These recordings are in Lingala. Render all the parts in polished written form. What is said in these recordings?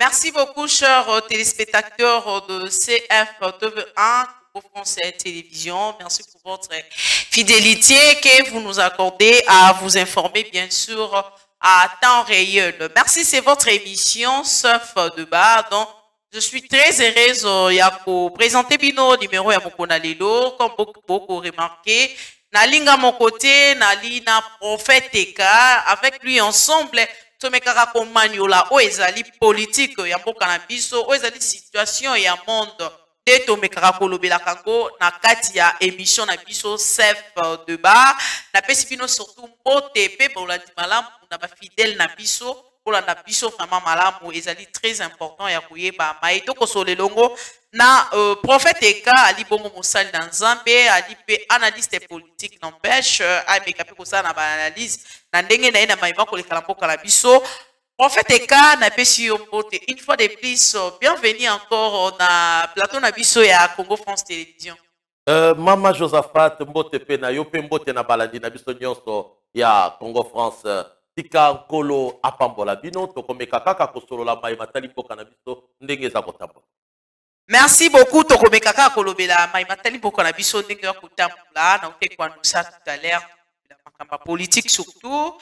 Merci beaucoup, chers téléspectateurs de CF1, Congo Français Télévision. Merci pour votre fidélité que vous nous accordez à vous informer, bien sûr, à temps réel. Merci, c'est votre émission Surf de Bar. Donc, je suis très heureuse de présenter Bino numéro à Mokona Lelo, comme beaucoup remarqué. Nalinga mon côté, Nalina Prophète Eka, avec lui ensemble. Tomekaka komanyola o ezali politique ya mboka na biso o ezali situation ya monde de tomekaka kolobela kango na kati ya émission na biso chef de bar na pesi bino surtout mbote pe bolandi malamu na ba fidèle na biso bolanda biso vraiment malamu ezali très important ya koyeba maito kosolelongo na prophète Eka ali bongo mosali na Nzambe ali pe analyste politique n'empêche ameka pe kosala na ba analyse na ndenge na ina maïma kolekala mboka na biso prophète Eka na pesi yo mbote une fois de plus bienvenue encore na plateau na biso ya Congo France Télévision. Mama Josaphat mbote pe na yo pe mbote na balandi na biso nyonso ya Congo France tika nkolo apambola bino tokomeka kaka kosolola maïma tali mboka na biso ndenge za kotambola. Merci beaucoup tokomeka kaka kolobela maïma tali mboka na biso ndenge ya kotambola na ote kwa ça tout à l'heure la politique surtout.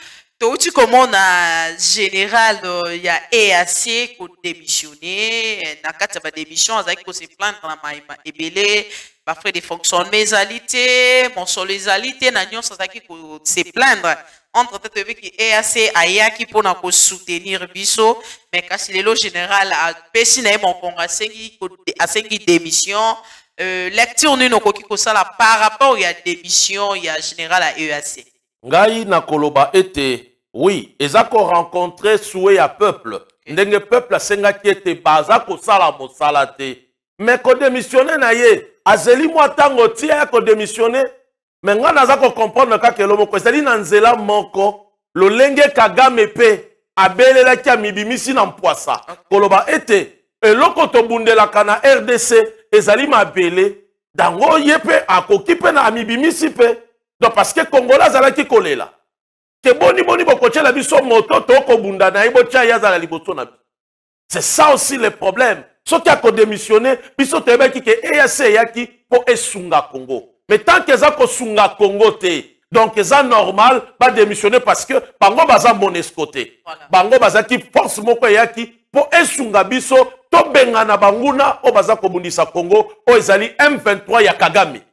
Tu comment na général il y a EAC qui démissionné na kati ba démission azaki ko se plaindre na maïma ebele ba frais de fonctionnement mesalité mon solizalité na nyonso azaki ko se plaindre entre tête avec EAC ayaki pour na ko soutenir biso mais kasi lelo général a pesi na mon kongasengi asengi démission lecture nino koki ko sala par rapport ya démission ya général à EAC. Ngai na koloba ete oui ezako rencontrer souhait ya peuple ndenge peuple asenga ki ete baza ko sala mosala te mais ko démissionner na ye azeli mwa tango tia ko démissionner mais nga naza ko comprendre ka kelo moko ezali na nzela moko lolenge Kagame pe abelela ki amibimisi na mpwasa koloba ete eloko to bundela kana RDC ezali mabele dango ye pe akoki pe na amibimisi pe. Donc parce que Congolais zalaki kolela. Que boni bokoche la biso moto to ko bunda na ibo tia ya zala liboso na. C'est ça aussi le problème. Ce qui a ko démissionné, biso tebe ki ke EAC yaki po esunga Congo. Mais tant que za ko sunga Congo te, donc ça normal ba démissionner parce que bango baza monescoté. Bango baza ki force moko yaki po esunga biso to benga na banguna o baza ko bundisa Congo o ezali M23 ya Kagame.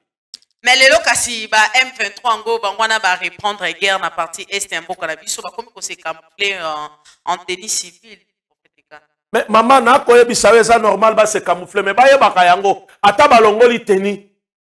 Mais les locaux ba M23 ngo bangwana ba reprendre guerre na partie est un boko na biso ba comme ko se camoufler en tenue civile. Mais maman na ko yebisawe ça normal ba se camoufler mais ba yeba kayango ata ba longoli tenue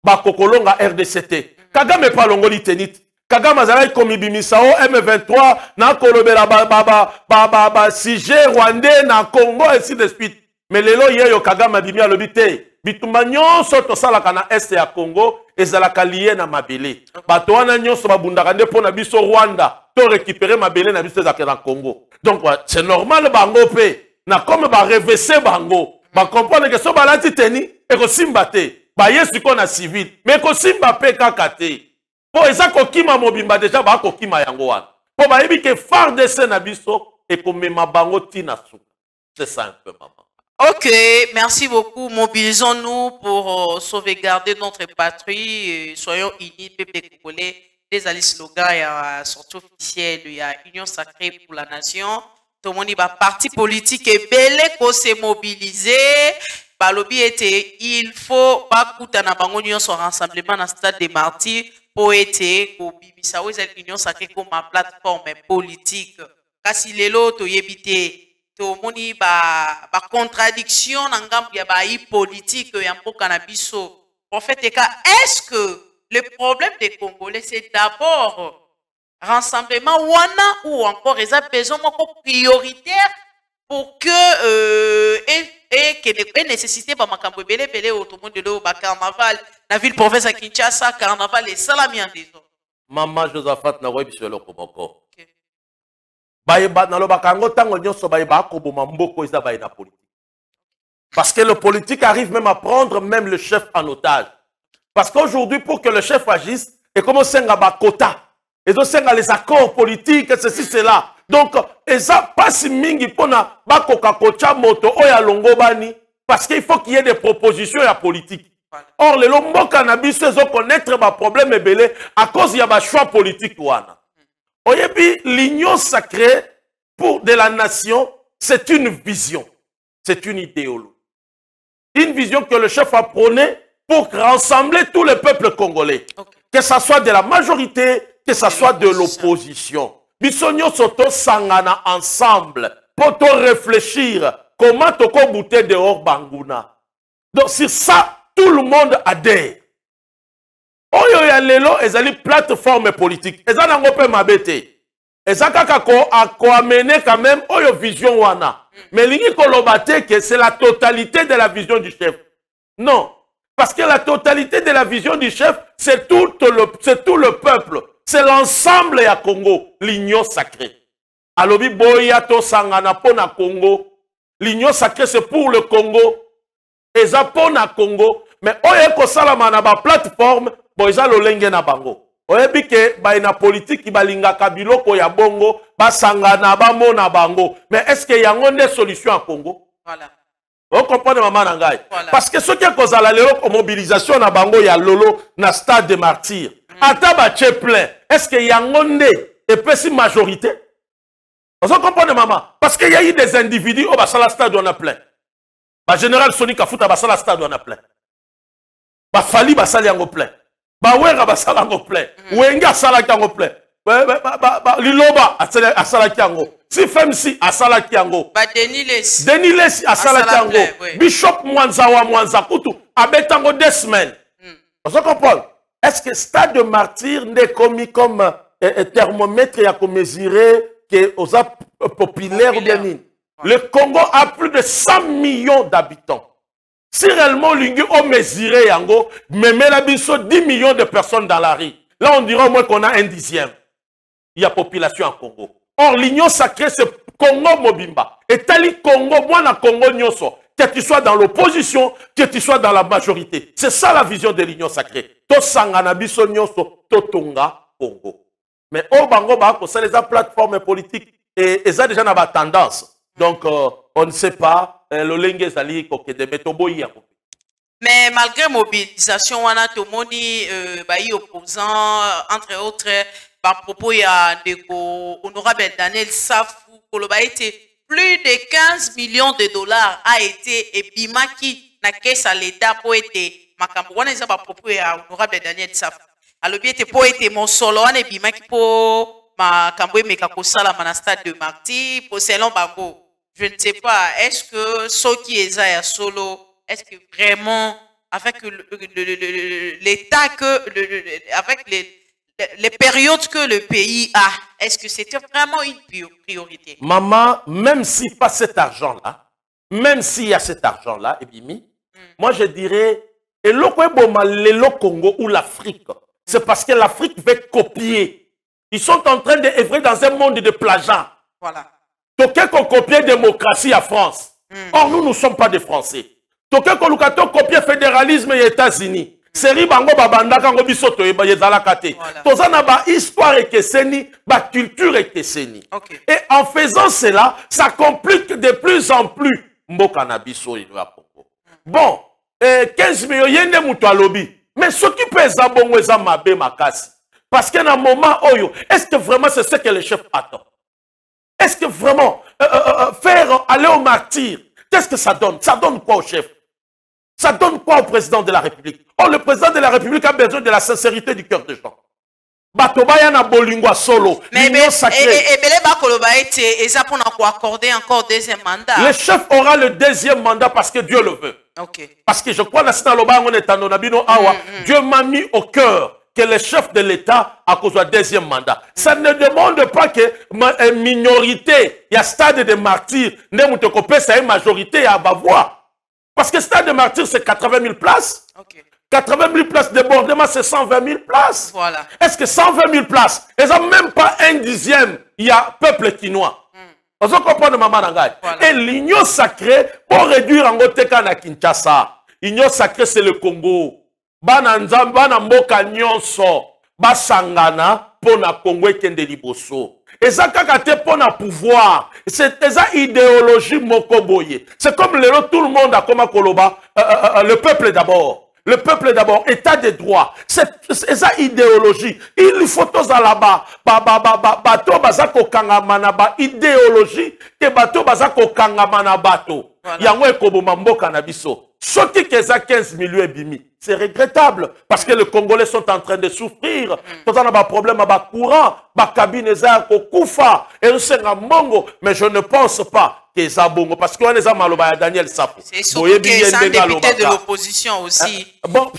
ba kokolonga RDCT. Kagame pa longoli tenue. Kagame azala komi bimisa o M23 na kolobela ba sujet rwandais na Congo et ainsi de suite. Mais lelo yeyo Kagame bimi alobite bitumba nyonso to salaka na est ya Congo ezalaka lié na mabele. Bato wana nyonso babundaka nde pona biso Rwanda to récupérer mabele na biso ezalaka na Congo. Donc c'est normal bango pe na comme ba revese bango ba comprendre que so balati teni e ko simba te ba yesu ko na civil mais ko simba pe kaka te po ezako kima mobimba déjà ba ko kima yango wana po ba yebi ke FARDC na biso e ko mema bango tina su. C'est ça un peu maman. Ok, merci beaucoup. Mobilisons-nous pour sauvegarder notre patrie. Soyons unis, peuple congolais. Les alliés slogans, il y a sortie officielle, il y a Union sacrée pour la nation. Tout le monde y va parti politique et belle qu'on s'est mobilisé. Balobi était, il faut pas coûter na bango union son rassemblement dans le stade des martyrs pour être Bibisa ou Union sacrée comme ma plateforme politique. Kasi lelo to yebite. To moni ba contradiction na ngambu ya ba politique ya mboka na biso. Prophète Eka, est-ce que le problème des Congolais c'est d'abord rassemblement wana ou encore les besoin prioritaire pour que et nécessité ba makambo belé au tout monde de l'eau ba carnaval la ville province à Kinshasa carnaval et salami en des autres. Maman Josaphat na webi sur le komoko. Baïba na lobakango tango nyonso baïba ko boma mboko isa baïna politique. Parce que le politique arrive même à prendre même le chef en otage. Parce qu'aujourd'hui pour que le chef agisse et comme senga ba quota et donc senga les accords politiques ceci cela. Donc eza pasi mingi pona bakoka kocha moto oya longo bani parce qu'il faut qu'il y ait des propositions ya politique. Or le mboka na biso ezo connaître ba problème ebele à cause ya ba choix politique wana. Oyebi l'union sacrée pour de la nation, c'est une vision, c'est une idéologie. Une vision que le chef a prônée pour rassembler tous les peuples congolais. Que ça soit de la majorité, que ça soit de l'opposition. Bisogno soto sangana ensemble pour te réfléchir comment toko bouter dehors Banguna. Donc sur ça, tout le monde adhère. Oyo ya lelo ezali plateforme politique. Eza nango pe mabete. Eza kaka ko amener quand même oyo vision wana. Mais lingi kolobate que c'est la totalité de la vision du chef. Non. Parce que la totalité de la vision du chef, c'est tout le peuple. C'est l'ensemble ya Congo, l'union sacrée. Alobi boya to sangana pona Congo. L'union sacrée, c'est pour le Congo. Eza pona Congo. Mais oye ko salama na ba plateforme, bo eza lolenge na bango. Oye bike ba ina politique ba linga kabiloko ya bongo, ba sangana ba mona bango. Mais est-ce que yango nde solution à Congo? Voilà. Vous comprenez maman nangai? Voilà. Parce que ce qui est cause à la mobilisation na bango ya lolo na stade de martyrs. Ata ba tche plein. Est-ce que yango nde et peut si majorité? Vous comprenez maman? Parce qu'il y a eu des individus au basala stade on a plein. Ba général Sonic Kafuta basala stade on a plein. Ba Fali basala yango plein. Ba Wera basala yango plein. Wenga basala yango plein. Liloba asala yango. Si Femsi asala yango. Ba Denis Lesi asala yango. Bishop Mwanza Kutu abetango 2 semaines. Vous comprenez? Est-ce que stade de martyr n'est commis comme thermomètre et à mesurer que aux populaires ou bien? Le Congo a plus de 100 millions d'habitants. Si réellement l'Union a mesuré yango, même la biso 10 millions de personnes dans la rue. Là, on dirait au moins qu'on a 1/10. Il y a population en Congo. Or, l'union sacrée, c'est Congo Mobimba. Et tali Congo, moi, na Congo Nyoso. Que tu sois dans l'opposition, que tu sois dans la majorité. C'est ça la vision de l'union sacrée. To sangana biso Nyoso, to tonga Congo. Mais au Bango, c'est les plateformes politiques et ça déjà n'a pas tendance. Donc, on ne sait pas, le lingue zali kokede metoboyi. Mais malgré mobilisation, on a tout le monde opposant, entre autres, par propos, il y a honorable Daniel Safou, plus de 15 millions de dollars a été ébimaki na caisse à l'État pour être makambo. On a par propos, il y a honorable Daniel Safou. Alors, il était pour être mon solo, on a ébimaki pour makambo et mekakosala na stade de martyr, pour selon bango. Je ne sais pas, est-ce que ceux qui est à solo, est-ce que vraiment, avec l'état avec les périodes que le pays a, est-ce que c'était vraiment une priorité? Maman, même s'il pas cet argent-là, même s'il y a cet argent-là, moi je dirais, et le Congo ou l'Afrique, c'est parce que l'Afrique veut copier. Ils sont en train d'œuvrer dans un monde de plagiat. Voilà. Toké qu'on copie démocratie à France. Or, nous ne sommes pas des Français. Toké qu'on copie fédéralisme aux États-Unis. Seri bango babanda kango bisoto yezala kate. Tozana ba histoire et keseni, ba culture et keseni. Et en faisant cela, ça complique de plus en plus mboka na biso ino. Bon, 15 millions yende muto alobi. Mais ce qui peut zabongo eza mabe makasi. Parce qu'à un moment oyo, est-ce que vraiment c'est ce que le chef attend? Est-ce que vraiment faire aller au martyr, qu'est-ce que ça donne? Ça donne quoi au chef? Ça donne quoi au président de la République? Oh, le président de la République a besoin de la sincérité du cœur des gens. Batobaya na bolingwa solo. Mais pour accorder encore deuxième mandat. Le chef aura le deuxième mandat parce que Dieu le veut. Parce que je crois que Dieu m'a mis au cœur que le chef de l'État a cause du deuxième mandat. Ça ne demande pas que une minorité, il y a stade de martyrs, ne une majorité à Bavois. Parce que stade de martyrs, c'est 80 000 places. 80 000 places de débordement, c'est 120 000 places. Voilà. Est-ce que 120 000 places, ils n'ont même pas 1/10, il y a peuple quinois. Vous comprenez, maman Nangai? Et l'union sacrée, pour réduire en Goteka na Kinshasa, l'union sacrée, c'est le Congo. Bana mboka nyonso basangana pona Congo ekende liboso. eza kaka te pona pouvoir. C'est eza idéologie moko boye. C'est comme tout le monde a comme koloba le peuple d'abord. Le peuple d'abord, état de droit. C'est ça idéologie. Il faut tous là-bas. Bato bazako kangamana ba idéologie que bato bazako kangamana bato. Yango ekoboma mboka na biso. Soki keza 15 millions bimi. C'est regrettable parce que les Congolais sont en train de souffrir. Tout on a des problèmes à courant, ba cabine za ko kufa et c'est un mongo, mais je ne pense pas que ça bongo parce qu'on est à Maloba Daniel Sapo. C'est surtout que c'est un député de l'opposition aussi. Bon,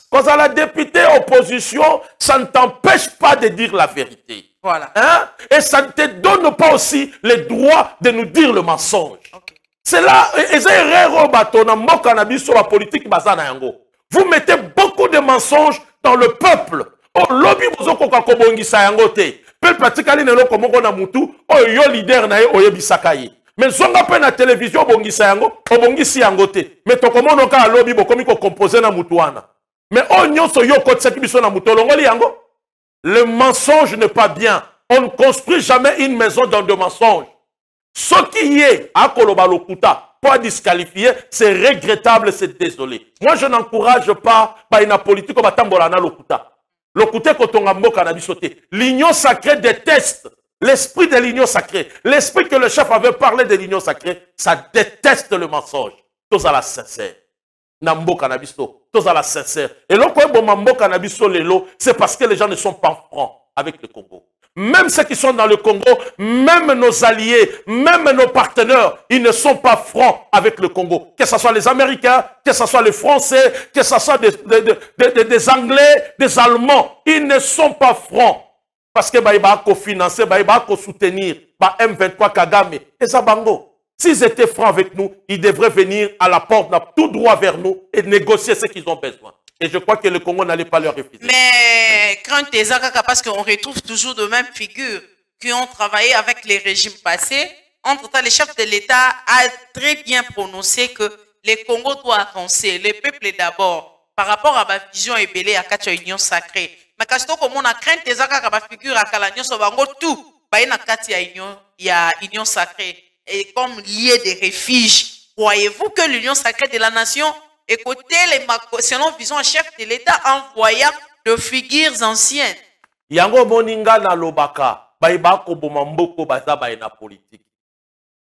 quand on a député opposition, ça ne t'empêche pas de dire la vérité. Voilà. Hein? Et ça ne te donne pas aussi le droit de nous dire le mensonge. Okay. C'est là, vous mettez beaucoup de mensonges dans le peuple. Oh, lobby bozo koka kobongisa yango te. Peuple pratikali nelo komoko na mutu, oh yo leader na ye oyebisaka ye. Mais zonga pe na télévision bongisa yango, obongisi yango te. Mais to komono ka lobby bokomi ko composer na mutu wana. Mais oh nyonso yo kotsaki biso na mutu longoli yango. Le mensonge n'est pas bien. On ne construit jamais une maison dans de mensonges. Ce qui est à Koloba Lokuta, pas disqualifié, c'est regrettable, c'est désolé. Moi, je n'encourage pas une politique comme Tambolana Lokuta. Lokuta Kotongambo Kanabisote. L'union sacrée déteste l'esprit de l'union sacrée. L'esprit que le chef avait parlé de l'union sacrée, ça déteste le mensonge. Tous à la sincère. Nambo Kanabiso, tous à la sincère. Et l'autre Mambo Kanabiso Lelo, c'est parce que les gens ne sont pas francs avec le Congo. Même ceux qui sont dans le Congo, même nos alliés, même nos partenaires, ils ne sont pas francs avec le Congo. Que ce soit les Américains, que ce soit les Français, que ce soit des Anglais, des Allemands, ils ne sont pas francs. Parce que ils vont financer, ils vont soutenir M23 Kagame et Zabango. S'ils étaient francs avec nous, ils devraient venir à la porte, tout droit vers nous et négocier ce qu'ils ont besoin. Et je crois que le Congo n'allait pas leur refuser. Mais crainte des Akaka, parce qu'on retrouve toujours de mêmes figures qui ont travaillé avec les régimes passés. Entre-temps, le chef de l'État a très bien prononcé que le Congo doit avancer. Le peuple d'abord, par rapport à ma vision ébélée à Katia Union Sacrée. Mais quand on a crainte des Akaka, ma figure à Kalanyo, ça va tout. Il y a Union Sacrée. Et comme lié des refuges, croyez-vous que l'Union Sacrée de la Nation, écoutez, selon vision chef de l'État, envoya de figures anciennes. Yango moninga na lobaka, baibako bomamboko baza na politique.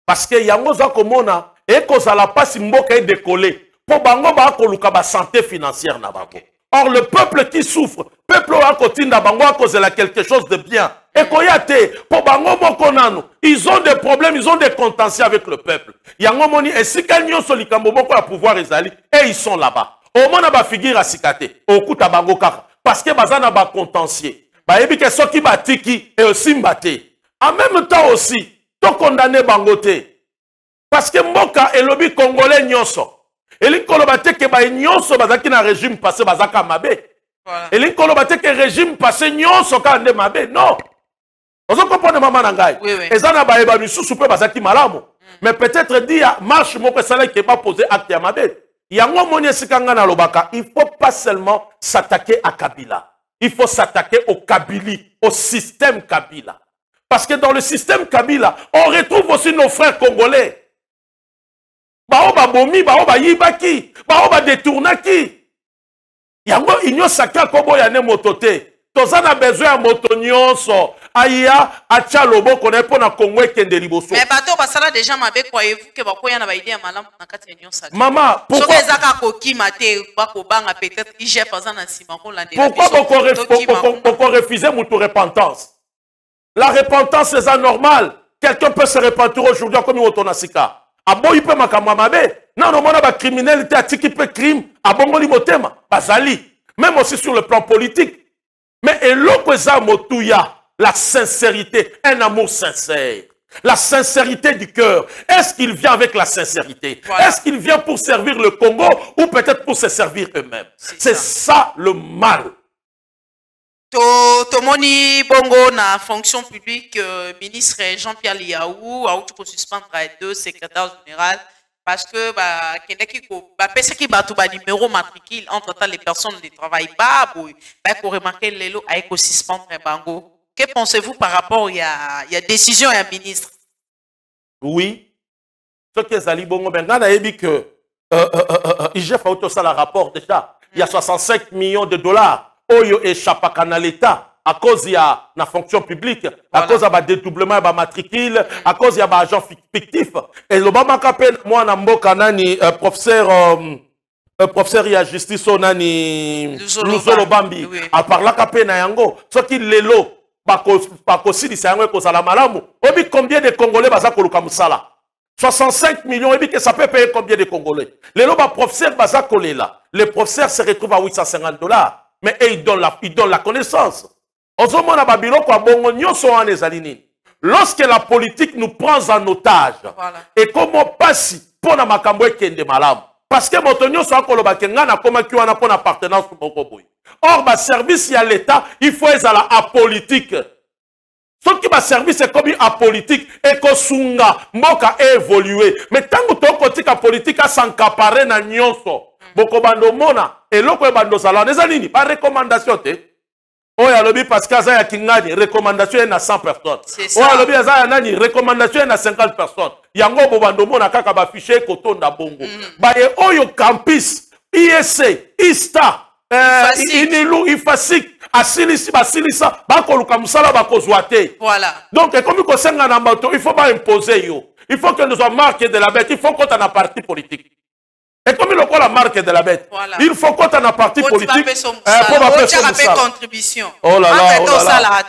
Parce que yango za komona, eko za la passe mboka e décoller. Po bango ba koluka ba santé financière na bango. Or le peuple qui souffre, peuple a kotinda bango a causé quelque chose de bien. Ekoyate, po bango moko nanu, ils ont des problèmes, ils ont des contentieux avec le peuple. Yango moni esika nyonso likambo moko ya pouvoir ezali et ils sont là-bas. Au mona ba figure asikate, okuta bango kaka parce que bazana ba contentieux. Ba yebi ke soki batiki et aussi mbate. En même temps aussi, to condamner bangote. Parce que mboka et lobby congolais nyonso. Et l'incolobate ke ba nyonso bazaki na régime passé bazaka mabe. Et l'incolobate ke régime passé nyonso ka nde mabe. Non. Vous comprenez maman nangai. Et ça na ba eba misusu pe bazaki malamu. Mais peut-être dire marche moko sala qui pas posé acte ya mabe. Yango moni sikanga na lobaka, il faut pas seulement s'attaquer à Kabila. Il faut s'attaquer au Kabili, au système Kabila. Parce que dans le système Kabila, on retrouve aussi nos frères congolais. Baoba bomi, baoba yibaki, baoba détournaki. Yango inyo saka kobo yane motote. Tozana besoin ya moto nyonso. Aya acha lobo kone pona Congo kende liboso. Mais bato basala déjà mabe croyez-vous que bakoya na ba idée ya malamu na kati ya nyonso. Maman, pourquoi ezaka koki mate bako banga peut-être IGF azana sima Rolande. Pourquoi refuser mon repentance? La repentance c'est anormal. Quelqu'un peut se repentir aujourd'hui comme Otonasika. Aboyi pe makamwa mabe. Non non mona ba criminalité atiki pe crime abongoli motema bazali. Même aussi sur le plan politique. Mais eloko eza motuya. La sincérité, un amour sincère. La sincérité du cœur. Est-ce qu'il vient avec la sincérité? Voilà. Est-ce qu'il vient pour servir le Congo ou peut-être pour se servir eux-mêmes? C'est ça le mal. Tomoni Bongo na fonction publique, ministre Jean-Pierre Liaou a outre suspendre deux secrétaires généraux parce que numéro matricule entre temps les personnes ne travaillent pas pour remarquer l'élo avec suspendre Bango. Que pensez-vous par rapport, il y a décision et un ministre? Oui. Ce qui est Ali Bongo, maintenant, il dit que IGF a aussi le rapport déjà. Il y a 65 millions de dollars. Oyo échappe à l'État à cause il y a la fonction publique, à cause il y a dédoublement de matricule, à cause il y a agent fictif. Et le Bama Kapen, moi, Namboka nani professeur il y a justice nani Luzolo Bambi. À part là Kapen yango, ce qui lelo pas aussi dit yango ko sala malamu. Obi combien de Congolais baza koluka musala? 65 millions, et que ça peut payer combien de Congolais? Les loba professeurs baza kolela. Les professeurs se retrouvent à 850 $. Mais ils donnent la connaissance. Lorsque la politique nous prend en otage, voilà. Et comment passer pour la makambo kende malam? Parce que motonio soit koloba kengana koma kiwana pour appartenance pour Bokoboy. Or, ma service à l'État, il faut être apolitique. Ce qui va servir, c'est comme apolitique et que sunga moka évoluer. Mais tant que tu as politique à s'encaparer na nyonso. Boko bando mona et loko bando sala des anini pas recommandation te. Oya lobi parce que ça ya kingani recommandation na 100 personnes. Oya lobi ça ya nani recommandation na 50 personnes. Yango bo bando mona kaka ba fichier kotonda bongo. Ba e oyo campus ISC ISTA Inilu Ifasik asilisi basilisa bakoluka musala bakozwate. Voilà. Donc comme ko senga na moto il faut pas imposer yo. Il faut que nous soyons marqués de la bête, il faut qu'on ait un parti politique. Et comme il a la marque de la bête, voilà. Il faut qu'on ait un parti politique pour faire contribution. Oh là là, oh là là.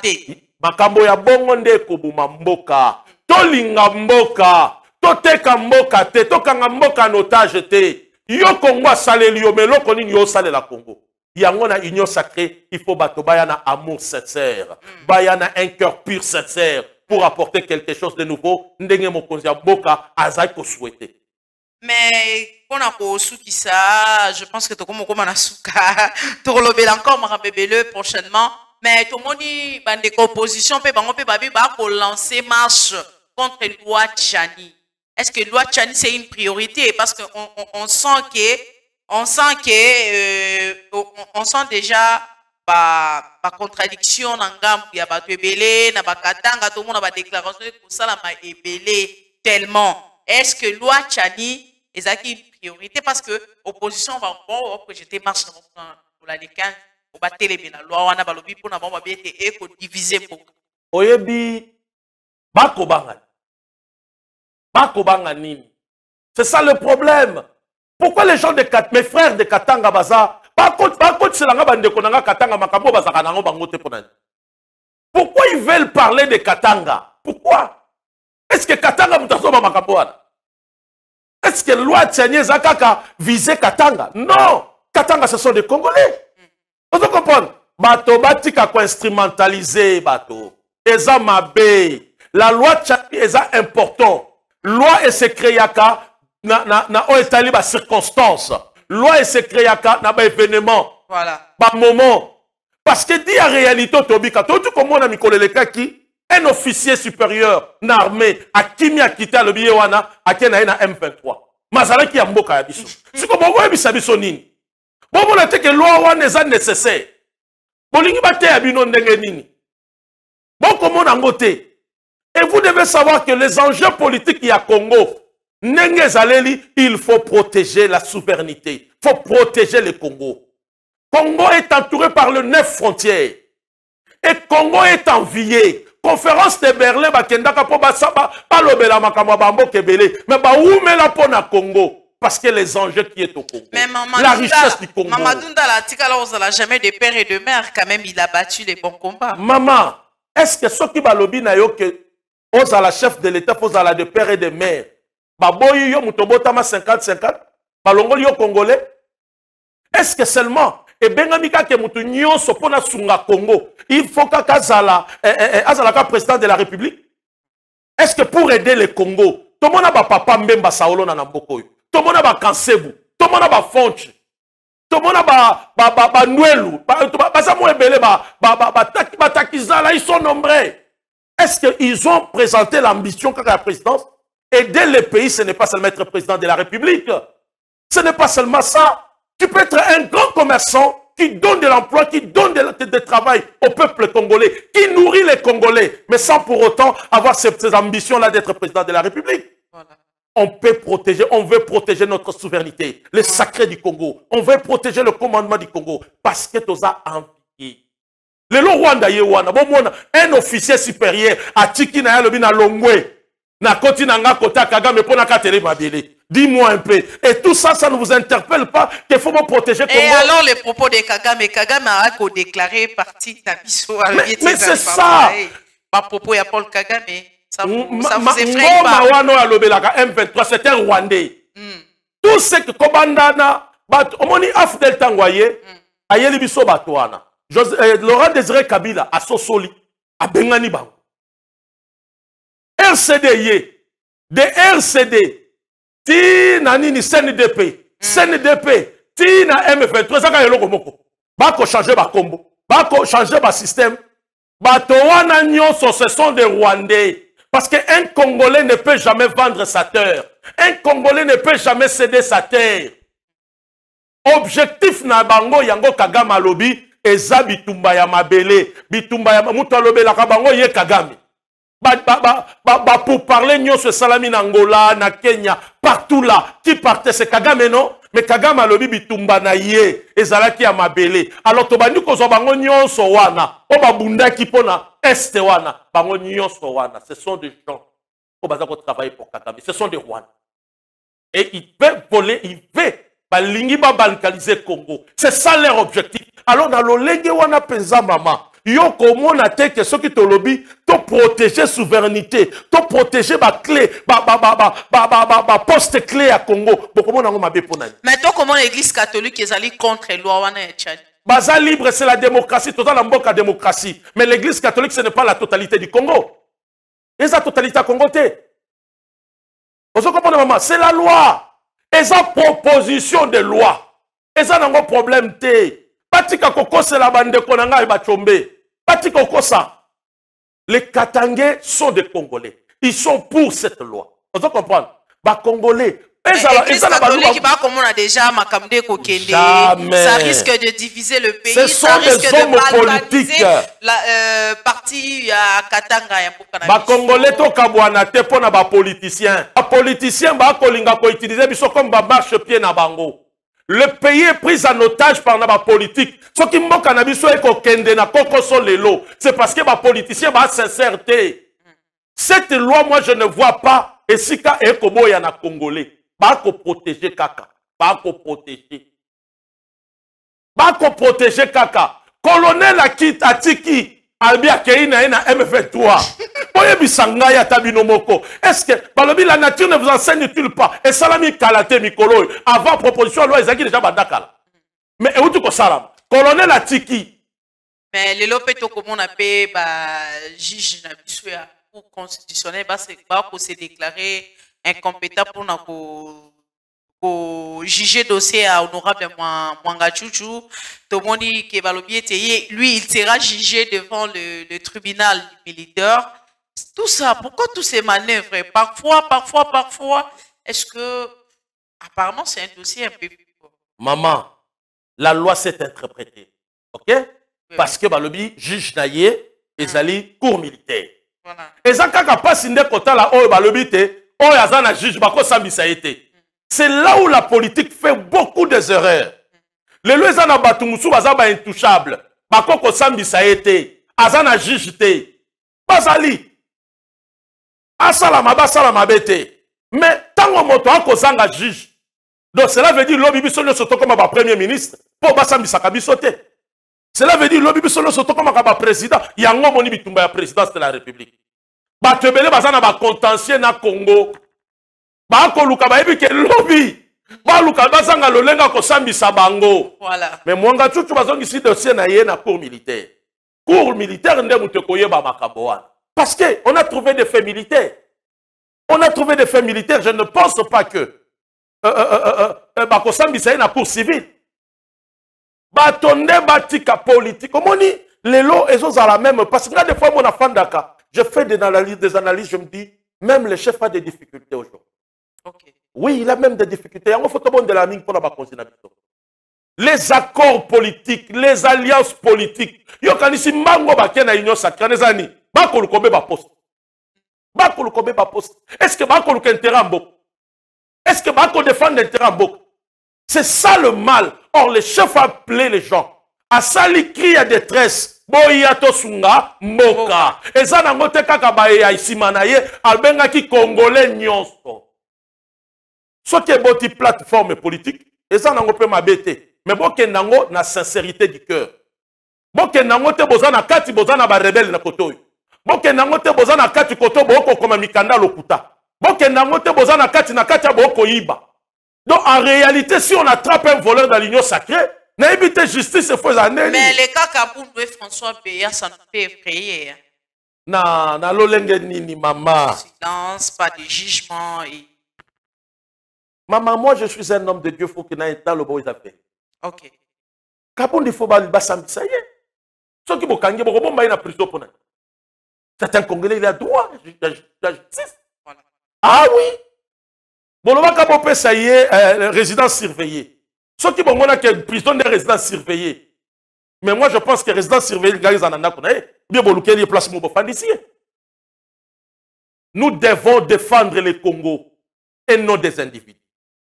Makambo ya bongo nde kobuma mboka. Tolinga mboka. Toteka mboka te. Tokanga mboka en otage te. Yo Congo saleli yo meloko nini yo sale la Congo. Yango na union sacrée, il faut bato bayana amour sincère. Bayana un cœur pur sincère pour apporter quelque chose de nouveau. Ndenge mokonzi ya mboka azai ko souhaiter. Mais on a qui ça, je pense que tu comme on a souka, tu relèves encore marabébele prochainement. Mais tout le monde dit des compositions peut lancer marche contre loi Tchani. Est-ce que loi Tchani c'est une priorité parce que on sent déjà ba contradiction dans gamme il y a ba ebele na ba katanga tout le monde a ba déclaration pour ça la ma ebele tellement. Est-ce que loi Tchani est une priorité parce que l'opposition va projeter marche pour la décane, pour battre la loi, on a balobi pour n'avoir pas été divisé pour. Oyebi, bakobanga nini. C'est ça le problème. Pourquoi les gens de mes frères de Katanga baza, pourquoi ils veulent parler de Katanga? Pourquoi? Est-ce que Katanga mutasoba makaboana? Est-ce que loi Tchani Zakaka visait Katanga? Non! Katanga, ce sont des Congolais. Vous comprenez? Bato batika ko instrumentaliser bato. Eza mabe. La loi Tchani est important. Loi et se créaka na o etali ba circonstance. Loi et se créaka na ba événement. Voilà. Ba moment. Parce que dit en réalité tobika to tu comme on a mikoleleka qui un officier supérieur d'armée à Kimi a quitté le Biéwana à Kenaïna M23. Mazala qui a mboka ya biso. Si comme on voit biso nini. Bon on a dit que loi wana est nécessaire. Bolingi bate ya bino ndenge nini. Bon comment on a ngoté. Et vous devez savoir que les enjeux politiques il y a Congo. Ndenge zaleli, il faut protéger la souveraineté. Il faut protéger le Congo. Congo est entouré par le 9 frontières. Et Congo est envié. Conférence de Berlin, bakendaka po basaba, balobela makamwa bambo kebele, mais ba oumela po na Congo parce que les enjeux qui est au Congo. Mais la richesse du Congo. Mamadou Ndala tika là on n'a jamais de père et de mère quand même il a battu les bons combats. Maman, est-ce que ceux qui balobi na yo que on a la chef de l'État faut la de père et de mère. Ba boyi yo mutobota ma 50-50, balongoli yo congolais. Est-ce que seulement et bengamika ke mutu nyonso pona sunga Congo, il faut qu'azala azala président de la République. Est-ce que pour aider le Congo, tout le monde a papa Mbemba Saolo na Mboko, tout le monde a Kansebu, tout le monde a Fonchi, tout le monde a Nuelu, Takizala, ils sont nombreux. Est-ce qu'ils ont présenté l'ambition qu'a la présidence? Aider le pays, ce n'est pas seulement être président de la République. Ce n'est pas seulement ça. Tu peux être un grand commerçant, qui donne de l'emploi, qui donne de travail au peuple congolais, qui nourrit les Congolais, mais sans pour autant avoir ces ambitions-là d'être président de la République. Voilà. On peut protéger, on veut protéger notre souveraineté, le sacré du Congo. On veut protéger le commandement du Congo parce que tu as envie. Le Rwanda yewana, un officier supérieur à Tiki na yalobi na Longwe, na koti na nga kota Kagame pona katele mabele. Dis-moi un peu. Et tout ça, ça ne vous interpelle pas qu'il faut me protéger Congo. Et alors les propos de Kagame, Kagame a déclaré parti Tabiso. Mais c'est ça. Par propos à Paul Kagame. Ça vous effraie pas. M23, c'est un Rwandais. Tout ce que Kobandana, Omoni Afdel Tangwaye, Ayeli Biso Batouana, Laurent Désiré Kabila, à Sosoli, à Bengani Bango. RCD, de RCD, ti na nini CNDP, CNDP, ti na M23, ça ka yelo komoko. Bako changer ba combo, bako changer ba système. Batowana nyonso, ce sont des Rwandais. Parce qu'un Congolais ne peut jamais vendre sa terre. Un Congolais ne peut jamais céder sa terre. Objectif na bango yango Kagame alobi eza bitumba ya mabele, bitumba ya mutu alobela ka bango ye Kagame. Pour parler nyonso salami na Angola, na Kenya, partout là, qui partait c'est Kagame non? Mais Kagame alobi bitumba na ye ezalaki ya mabele. Alors to bandi ko zo bango nyonso wana, o babundaki pona este wana, bango nyonso wana, ce sont des gens qui travailler pour Kagame, ce sont des Rwandais. Et ils veulent voler, ils veulent balingi ba bancaliser Congo. C'est ça leur objectif. Alors dans le lenge wana penza mama, yo komona te que ceux qui te lobby, to protéger souveraineté, to protéger ba clé, ba poste clé à Congo. Mais toi comment l'église catholique est allée contre les lois wana et Tchad? Baza libre, c'est la démocratie, total en boka démocratie. Mais l'église catholique, ce n'est pas la totalité du Congo. Et la totalité à Congo. Vous comprenez, maman? C'est la loi. Et sa proposition de loi. Et ça n'a pas de problème. Patika Koko, c'est la bande de Konanga et Bachombe. Patika Koko, ça. Les Katangais sont des Congolais. Ils sont pour cette loi. Vous comprenez? Les Congolais. L'église catholique, comme on a déjà Makamde Kokende, ça risque de diviser le pays, ça risque de balkaniser la partie à Katanga. Les Congolais, to kabwana te pona ba politiciens. Les politiciens ba kolinga ko utiliser biso comme ba marche pied na bango. Le pays est pris en otage par la politique. Ce qui m'a cannabis est kokende na kokoso lelo, c'est parce que ba politiciens ba sincérité. Cette loi, moi je ne vois pas et si ka e kobo ya na Congolais. Bako protéger kaka. Bako protéger. Bako protéger kaka. Colonel Akit Atiki. Albi Akeina na M23. Oye bisanga ya tabinomoko. Est-ce que balobi la nature ne vous enseigne-t-il pas? Et salami kalate mikolo. Avant proposition loi ezaki déjà bandakala. Mais où tu ko salam? Colonel Atiki. Mais les lopeto comme on appelle juge na biso ya cour constitutionnelle ba se déclarer incompétent pour juger dossier à honorable Mwanga Chouchou. Tout le monde dit que lui, il sera jugé devant le tribunal militaire. Tout ça, pourquoi tous ces manœuvres? Parfois, est-ce que, apparemment, c'est un dossier un peu plus... Maman, la loi s'est interprétée. Ok? Oui. Parce que le juge Naye, ils allaient cour militaire. Voilà. Et ça, quand on passe une côté là, c'est là où la politique fait beaucoup d'erreurs. Les lois sont intouchables. Bakoko sambi ça été. Azana juge te. Basali. Asalama basalama bete. Mais tant que moto a kozanga juge. Donc cela veut dire lobi biso soto comme ba premier ministre pour basambi sakabi sauter. Cela veut dire lobi biso soto comme ba président. Yango moni bitumba ya présidence de la République. Batebele bazana ba contentieux na Congo. Bako luka baebi ke lobby. Ba luka bazanga lolenga ko sambisa bango. Voilà. Mais Mwanga Chouchou bazongi si dossier na ye na cour militaire. Cour militaire nde muto koyeba makambo wana. Parce que on a trouvé des faits militaires. On a trouvé des faits militaires, je ne pense pas que bako sambisa ye na cour civile. Batonde batika politique. Comment ni les lots ils ont la même parce que là des fois mon enfant d'aka. Je fais des analyses, je me dis, même le chef a des difficultés aujourd'hui. Okay. Oui, il a même des difficultés. Il faut que de la mine pour la les accords politiques, les alliances politiques. Yo kanisi mango baké na union sacrée nezani. Bako lukobe ba poste. Bako lukobe ba poste. Est-ce que bako lukobe intérêt en bok? Est-ce que bako défendre l'intérêt en bok? C'est ça le mal. Or les chefs appelaient les gens. À sali cri à détresse. Boyato sunga mboka. Eza na ngote kaka ba ya isimana ye albenga ki congolais nyonso. Ce qui est boti plateforme politique, eza na ngope mabete. Mais boke nango na sincérité du cœur. Boke nango te bozana kati bozana ba rebelle na koto. Boke nango te bozana kati koto boko koma mikanda lokuta. Boke nango te bozana kati na kati boko yiba. Donc en réalité si on attrape un voleur dans l'union sacrée, n'a évité justice faut années. Mais les cas Kaboundou et François Béa ça nous fait effrayer. Na lolenge nini maman. Silence, pas de jugement et maman, moi je suis un homme de Dieu, faut qu'il n'aille dans le bon affaire. OK. Kabon il faut ça y est. Ceux qui vont gagner, bon bah il a prison pour nous. C'est un Congolais, il a droit à la justice. Voilà. Ah oui. Bon, on va kabopé ça y est, résidence surveillée. Ceux qui vont gagner une prison de résidence surveillée. Mais moi je pense que résidence surveillée, les gars, ils en ont bien bon lequel place mon beau ici. Nous devons défendre le Congo et non des individus.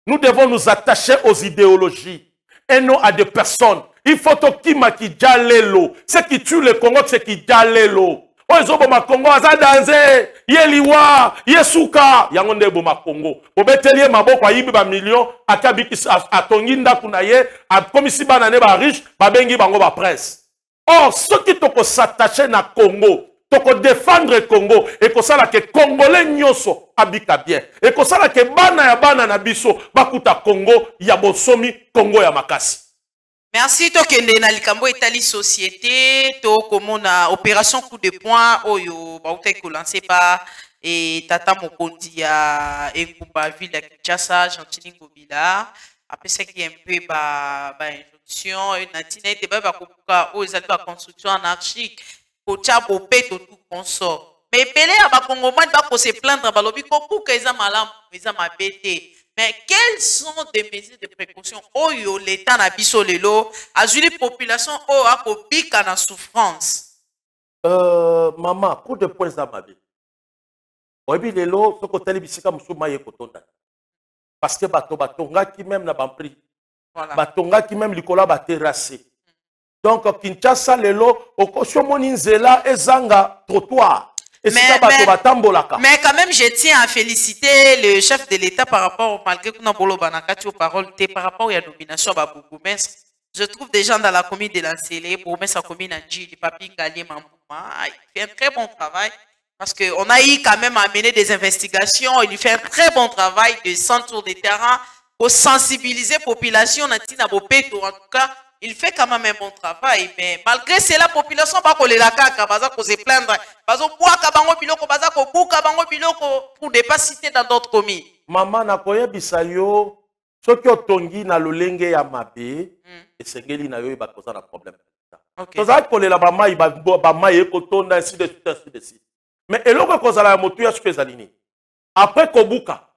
Nous devons nous attacher aux idéologies et non à des personnes. Il faut que qui jalelo. Ce qui tue le Congo, c'est qui jalelo. Oizoboma Congo, azadanze, yeliwa, yesuka, yangonde boma Congo. Obetelie maboko ayibi ba million, akabiki atonginda kunaye, akomisi banane ba riche, babengi bango ba presse. Or, ceux qui toko s'attacher na Congo, toko défendre Congo, et que ça la que Congolais nyoso abika bien, et que ça la que bana na biso, bakuta Congo, ya bosomi, Congo ya makasi. Merci tokende na likambo etali société to komona opération coup de poing oyo bauta ko lancé par et tata mokondi ya Engumba ville ya Kinshasa Gentili Ngobila après ça qui est un peu ba injonction et natina ete ba kokuka o ezali ba construction anarchique ko tchabo peto tout consort mais pelé ya ba kongomani ba ko se plaindre ba lobi kokuka eza malamu eza mabete. Mais quelles sont des mesures de précaution? Oyo l'État na biso lelo, azuli population o akobika na souffrance. Maman, coup de poing za mabe. Oyebi lelo soko teli bisika musuma ye kotonda. Parce que batonga qui même na bampri. Voilà. Batonga qui même likola ba terrassé. Donc Kinshasa lelo okosho moni nzela ezanga trottoir. Mais quand même, je tiens à féliciter le chef de l'État par rapport, malgré qu'on a bolo banakati aux paroles, par rapport à la nomination à Bougoumes. Je trouve des gens dans la commune de la Célé, Bougoumes à commune Anji, le papi Galier Mambouma, il fait un très bon travail parce qu'on a eu quand même à mener des investigations. Il fait un très bon travail de centre de terrain pour sensibiliser la population, en tout cas. Il fait quand même un bon travail, mais malgré cela, la population va coller la caca, va se plaindre, pour ne pas citer dans d'autres communes. Maman, na koye bisayo, ce qui otongi na lolenge ya mabe, et sengeli na yo ba koza na problème. Donc ça coller la bama iba bama ye kotonda ainsi de suite. Mais eloko koza la motu ya ce que zalini. Après kobuka,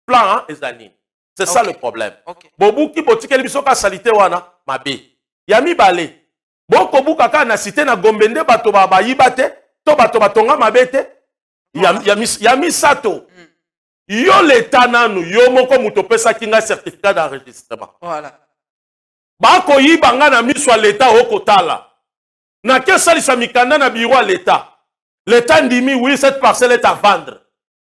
plan ezalini. C'est ça le problème. Bobuki botikeli biso ka salité wana mabe. Yami bale. Boko buka ka na cité na Gombende bato ba yibate, to bato batonga mabete. Yami sato. Yo l'état nanu yo moko muto pesa kinga certificat d'enregistrement. Voilà. Bako yibanga na miswa l'état okotala. Na ke salisa mikanda na bureau à l'état. L'état ndimi oui cette parcelle est à vendre.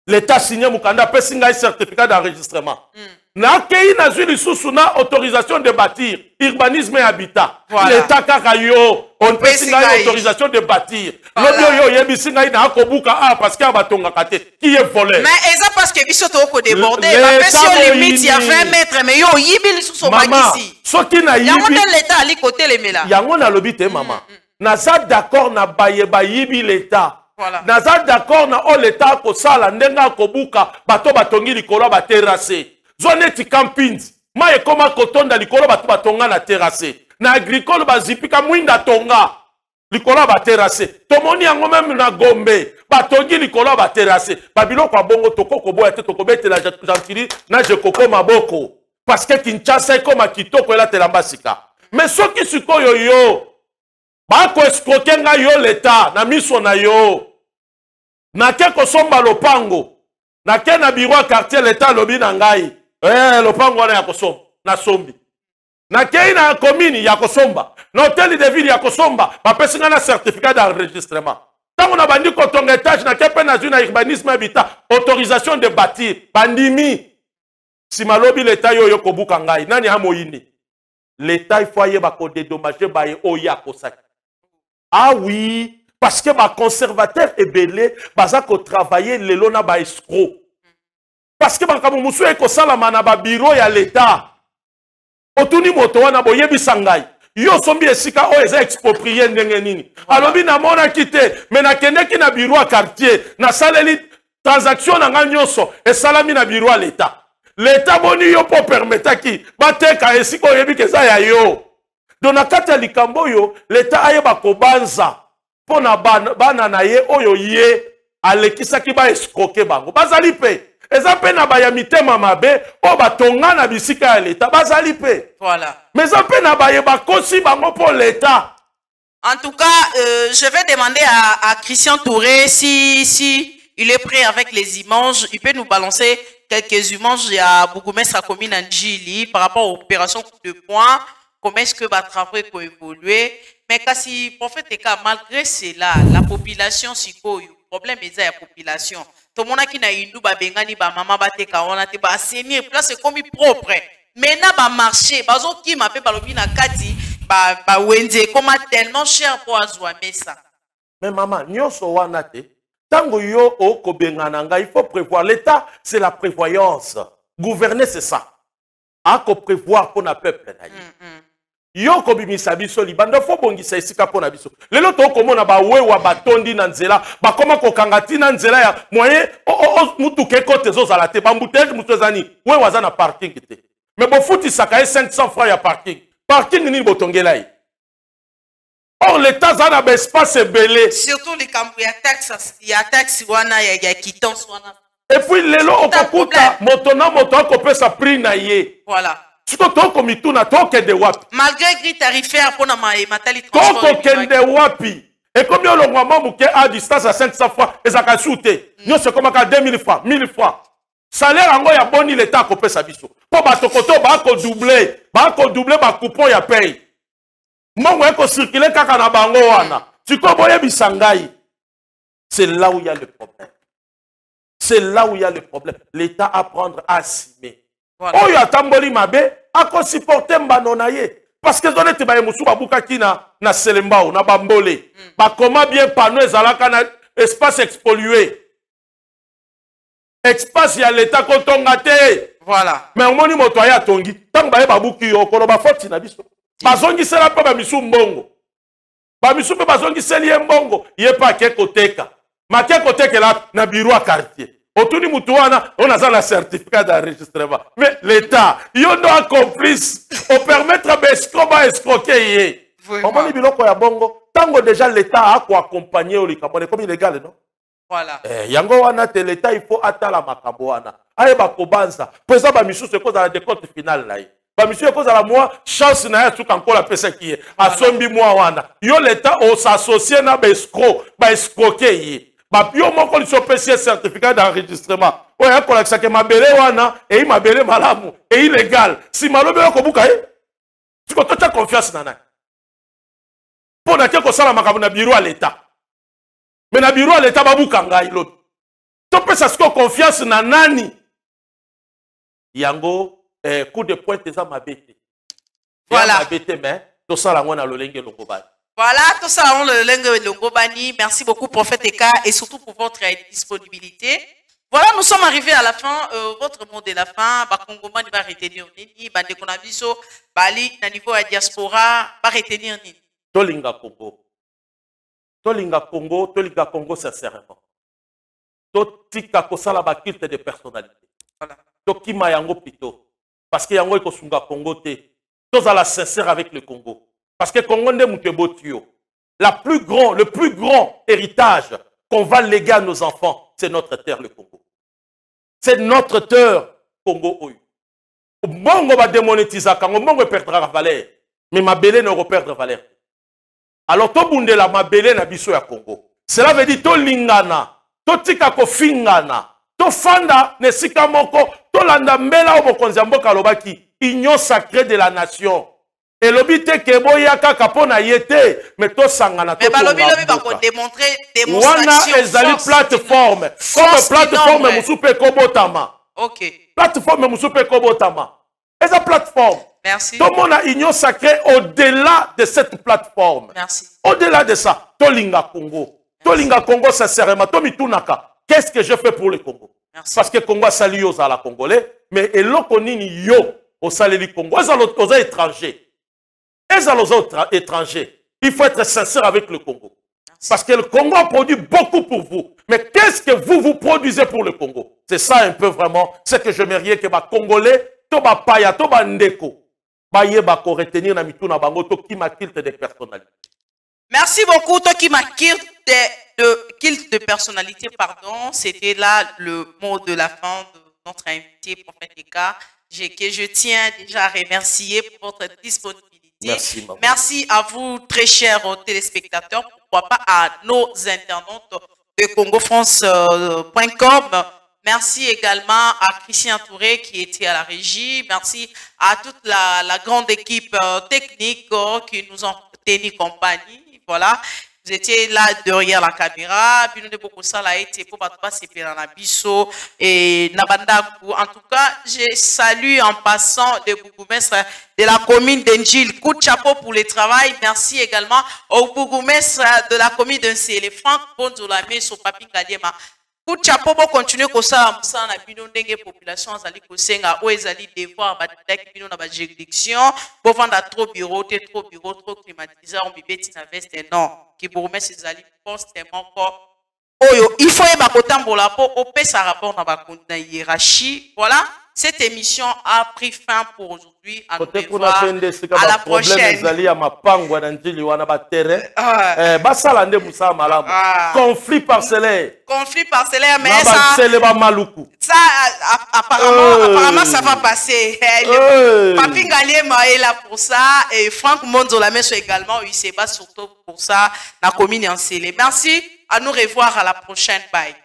L'état signé mukanda pesinga certificat d'enregistrement. Na kei na zuli susu na autorisation de bâtir, urbanisme et habitat. Voilà. L'État kakayo, on peut signer autorisation de bâtir. Voilà. Yo yebisinga na akobuka parce qu'il y a batonga kate qui est volé. Mais c'est parce que biso to ko déborder, la pression limite il y a 20 mètres mais yo yibil susu bagisi. Soki na yibi. Yango l'État ali côté les mela. Yango na lobite maman. Na za d'accord na bayeba yibi l'État. Voilà. Naza d'accord na o l'État ko sala ndenga kobuka bato batongi likolo ba terrasser. Zone ti camping. Ma e koma kotonda likolo bato batonga na terrasser. Na agricole bazipika mwinda tonga. Likolo ba terrasser. Tomoni yango même na Gombe. Batongi likolo ba terrasser. Babilo kwa bongo toko ko boya te toko bete la Gentili na je koko maboko. parce que Kinshasa est comme Kitoko et la Telambasika. Mais ceux qui sont yo, bako escroquer nga yo l'État, na miso na yo. Na ke kosomba lopango, na ke na bureau quartier l'État lobi na ngai. Lopango wana ya kosomba, na sombi. Na ke na commune ya kosomba, na hôtel de ville ya kosomba, ba pesinga na certificat d'enregistrement. Tant on a bandi kotonga étage na ke pe na zuna urbanisme habitat, autorisation de bâtir, bandimi. Si malobi l'État yo kobuka ngai, nani ha moyini? L'État il faut y ba ko dédommager ba oya kosaki. Ah oui, parce que ma conservateur est belé, baza ko travailler lelo na ba escroc. Parce que bakamu musu e ko sala mana ba bureau ya l'État. Otuni moto wana boyebi sangai. Yo sombi esika o eza exproprié ndenge nini. Alobi na mona kite, mais na kendeki na bureau quartier, na saleli transaction na nganyoso e salami na bureau à l'État. L'État boni yo po permettre ki bateka esika oyebi keza ya yo. Dona kata likambo yo, l'État ayeba kobanza pona bana na ye oyo ye alekisa ki ba escroquer bango. Bazali pe. Eza pe na ba ya mitema mabe o batonga na bisika ya l'État. Bazali pe. Voilà. Mais eza pe na ba ye bakosi bango pour l'État. En tout cas, je vais demander à Christian Touré si il est prêt avec les images. Il peut nous balancer quelques images à Bougumestre commune Njili par rapport aux opérations de points. Comment est-ce que va travailler pour évoluer? Mais si prophète malgré cela, la population si le problème est la population. Tout le monde qui n'a une double bengani ba maman ba teka on a te ba assainir place c'est comme propre. Maintenant ba marché, bazo qui m'a fait balobi na kati ba wenze comme tellement cher pour azouamer ça. Mais maman, nyonso wana te. Tango yo o kobengananga, il faut prévoir. L'État, c'est la prévoyance. Gouverner, c'est ça. A ko prévoir pour na peuple na yo ko bimisa biso libanda fo bongisa esika pona biso lelo to komona ba wewa batondi na nzela ba koma ko kangati na nzela ya moyen mutu ke kote zo zala te ba mbutege mutu ezani wewa za na parking te mais bo futi saka 500 francs ya parking ni botongela yi. Or l'État za na ba espace belé surtout les camps ya taxe wana ya quittance wana. Et puis lelo okokuta moto na moto akopesa prix na ye. Voilà. Malgré gris tarifaire pour matali transport. Et comme il y a le moment à distance à 500 francs, et ça a shooté. Nous c'est comme à 2000 francs, 1000 francs. Salaire en y a boni l'État à couper sa biso. Pour bato koto, ba doubler, ba coupon ya paye. Moi, on va circuler kaka na bango wana. Tu comprends bisangai. C'est là où il y a le problème. C'est là où il y a le problème. L'État à prendre à assumer. Voilà. Oyo atamboli mabe ako supporter mbano ye parce que donné te ba musu babuka kina na selembao na bambole ba comment bien panneau ezalaka na espace expollué espace ya l'État kotonga te. Voilà. Mais omoni moto ya tongi tango ba babuki yo kolo ba foti na biso bazongi sela pa ba misu mbongo ba misu pe bazongi seli mbongo ye pa ke koteka ma ke koteka la na bureau à quartier. Autour Moutouana, on a un certificat d'enregistrement. Mais l'État, il y a un complice. On permet de escroquer. On va dire que bongo. Tango déjà l'État a accompagné au Likabone comme illégal, non? Voilà. Yango wana te l'État il faut attendre makambo wana. Aye ba kobanza. Pour ça ba misu c'est cause à la décote finale là. Ba misu cause à la moi chance na ya tout encore la pesa qui est. A sombi moi wana. Yo l'État on s'associe na ba escroquer. Bah, yo moko liso pesi certificat d'enregistrement. Ouais, un collègue ça que mabele wana et il mabele malamu et illégal. Si malobe ko buka tu ko tota confiance nana. Pour na ko sala makabu na bureau à l'État. Mais na bureau à l'État ba buka ngai l'autre. To pesa sko confiance na nani. Yango coup de pointe ça mabete. Voilà. Mabete mais to sala ngona lolenge lokobani. Voilà, tout ça, on le langue Longobani. Merci beaucoup, Prophète Eka, et surtout pour votre disponibilité. Voilà, nous sommes arrivés à la fin. Votre mot de la fin. Bakongoma va retenir nini. Bandekonabiso, Bali, na niveau à diaspora, va retenir nini. Tolinga Congo. Tolinga Congo, Tolinga Congo, sincèrement. Totika kosala ba culte de personnalité. Voilà. Tokima yango pito. Parce que yango ekosunga Congo te. Tozala sincère avec le Congo. Parce que Congo le plus grand héritage qu'on va léguer à nos enfants, c'est notre terre, le Congo. C'est notre terre, Congo. bongo va démonétiser quand bongo perdra la valeur mais ma belé ne perdre valeur alors to bundela ma belé na biso ya Congo cela veut dire to lingana to tika ko fingana to fanda ne sika moko to landa mbela o bokonzi mboka lobaki union sacrée de la nation et l'obité que boya kaka pona yete mais to sangana to mais balobi ba ko démontrer démonstration wana ezali plateforme comme plateforme musupe kobotama OK plateforme musupe kobotama eza plateforme merci tout le monde a union sacrée au-delà de cette plateforme merci au-delà de ça tolinga Congo tolinga Congo sincèrement tomitunaka qu'est-ce que je fais pour le Congo merci. Parce que Congo sali yo za la congolais mais eloko nini yo au saleli Congo aux étrangers étrangers. Il faut être sincère avec le Congo. Merci. Parce que le Congo a produit beaucoup pour vous. Mais qu'est-ce que vous produisez pour le Congo? C'est ça un peu vraiment ce que j'aimerais que les Congolais, to ba paya, to ba ndeko, ba yeba ko retenir na mitu na bango to qui ma kilte de personnalité. Merci beaucoup, toi qui ma kilte de personnalité, pardon. C'était là le mot de la fin de notre invité, Prophète Eka, que je tiens déjà à remercier pour votre disponibilité. Merci, maman. Merci à vous, très chers téléspectateurs, pourquoi pas à nos internautes de congofrance.com. Merci également à Christian Touré qui était à la régie. Merci à toute la grande équipe technique qui nous ont tenu compagnie. Voilà. Vous étiez là derrière la caméra. Et en tout cas, je salue en passant le bourgmestre de la commune d'Engil. Coup de chapeau pour le travail. Merci également au bourgmestre de la commune d'Nsele, Franck Bonzolame, sur Papi Kadiema. Coup de chapeau pour continuer comme ça, na bino ndenge population azali kosenga o ezali devoir bataki bino na ba juridiction pour vendre trop bureau, trop climatisé, on bibeti na veste non. Qui bourgmestre ezali poste moko oyo il faut eba kotambola po opesa rapport na hiérarchie. Voilà, cette émission a pris fin pour aujourd'hui. À la prochaine. Conflit parcellaire. Conflit parcellaire, mais ça apparemment ça va passer. Papi Ngaliema est là pour ça et Franck Monzolame également, il se bat surtout pour ça, la commune en Nsele. Merci, à nous revoir à la prochaine. Bye.